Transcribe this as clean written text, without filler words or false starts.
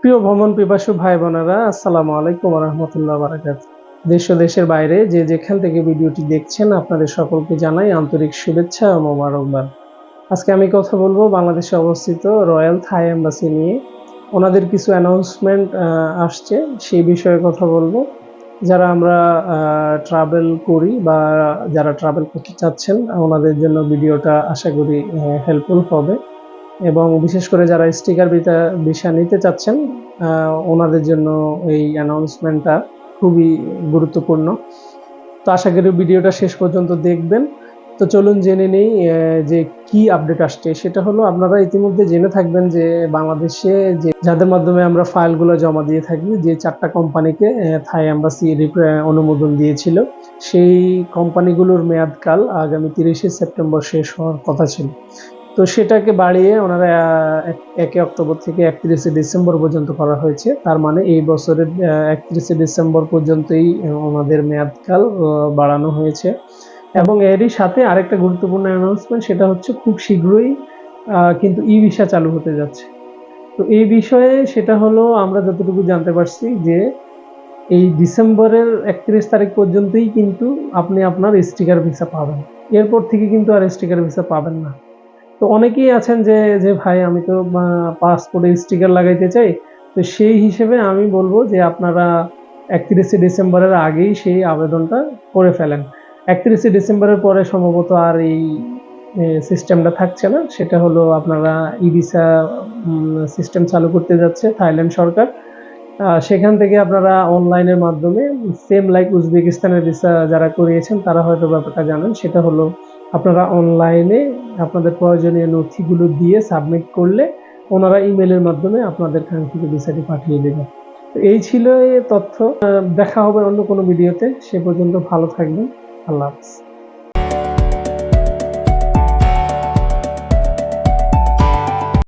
প্রিয় ভ্রমণ পিপাসু ভাই বোনেরা, আসসালামু আলাইকুম ওয়া রাহমাতুল্লাহি ওয়া বারাকাতুহু। দেশ ও দেশের বাইরে যে যেখান থেকে ভিডিওটি দেখছেন আপনাদের সকলকে জানাই আন্তরিক শুভেচ্ছা ও মোবারকবাদ। আজকে আমি কথা বলবো বাংলাদেশে অবস্থিত রয়্যাল থাই এম্বাসি নিয়ে। ওনাদের কিছু অ্যানাউন্সমেন্ট আসছে, সেই বিষয়ে কথা বলবো। যারা আমরা ট্রাভেল করি বা যারা ট্রাভেল করতে চাচ্ছেন, ওনাদের জন্য ভিডিওটা আশা করি হেল্পফুল হবে। এবং বিশেষ করে যারা স্টিকার ভিসা নিতে চাচ্ছেন, ওনাদের জন্য এই অ্যানাউন্সমেন্টটা খুবই গুরুত্বপূর্ণ। তো আশা করি ভিডিওটা শেষ পর্যন্ত দেখবেন। তো চলুন জেনে নেই যে কি আপডেট আসছে। সেটা হলো, আপনারা ইতিমধ্যে জেনে থাকবেন যে বাংলাদেশে যে যাদের মাধ্যমে আমরা ফাইলগুলো জমা দিয়ে থাকি, যে 4টা কোম্পানিকে থাই এম্বাসি অনুমোদন দিয়েছিল, সেই কোম্পানিগুলোর মেয়াদকাল আগামী 30শে সেপ্টেম্বর শেষ হওয়ার কথা ছিল। তো সেটাকে বাড়িয়ে ওনারা 1 অক্টোবর থেকে 31শে ডিসেম্বর পর্যন্ত করা হয়েছে। তার মানে এই বছরের 31শে ডিসেম্বর পর্যন্তই ওনাদের মেয়াদকাল বাড়ানো হয়েছে। এবং এরই সাথে আরেকটা গুরুত্বপূর্ণ অ্যানাউন্সমেন্ট, সেটা হচ্ছে খুব শীঘ্রই কিন্তু ই ভিসা চালু হতে যাচ্ছে। তো এই বিষয়ে সেটা হলো, আমরা যতটুকু জানতে পারছি যে এই ডিসেম্বরের 31 তারিখ পর্যন্তই কিন্তু আপনি আপনার স্টিকার ভিসা পাবেন। এরপর থেকে কিন্তু আর স্টিকার ভিসা পাবেন না। তো অনেকেই আছেন যে ভাই আমি তো পাসপোর্টে স্টিকার লাগাইতে চাই। তো সেই হিসেবে আমি বলবো যে আপনারা 31শে ডিসেম্বরের আগেই সেই আবেদনটা করে ফেলেন। 31শে ডিসেম্বরের পরে সম্ভবত আর এই সিস্টেমটা থাকছে না। সেটা হলো, আপনারা ই ভিসা সিস্টেম চালু করতে যাচ্ছে থাইল্যান্ড সরকার। সেখান থেকে আপনারা অনলাইনের মাধ্যমে, সেম লাইক উজবেকিস্তানের ভিসা যারা করিয়েছেন তারা হয়তো ব্যাপারটা জানেন, সেটা হলো আপনারা অনলাইনে আপনাদের প্রয়োজনীয় নথিগুলো দিয়ে সাবমিট করলে ওনারা ইমেলের মাধ্যমে আপনাদের কাঙ্ক্ষিত ভিসাটি পাঠিয়ে দেবেন। তো এই ছিল এই তথ্য। দেখা হবে অন্য কোনো ভিডিওতে। সে পর্যন্ত ভালো থাকবেন। আল্লাহ হাফেজ।